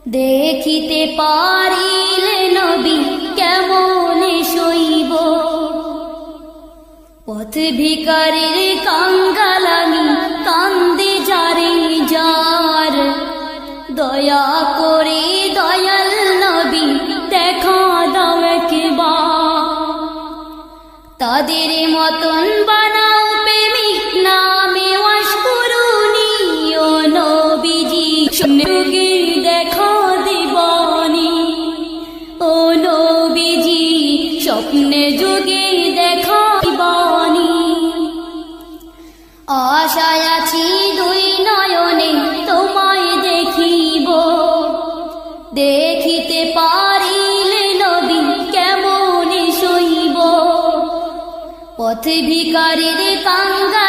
দেখিতে পারিলে নবী কেমন সইব, পথ ভিখারির কাঙ্গালামি কান্দে যারে যার। দয়া করে দয়াল নবী দেখা দাও একবার, তাদের মতন বানাও প্রেমিক নামে ওয়াস করুনি। ও নবীজি যুগে দেখা দিবানি, ও নবীজি স্বপ্নে যুগে দেখা দিবানি। আশায় আছি দুই নয়নে তোমায় দেখিব, দেখিতে পারিলে নবী কেমন সইব। পথ ভিখারির কাঙ্গাল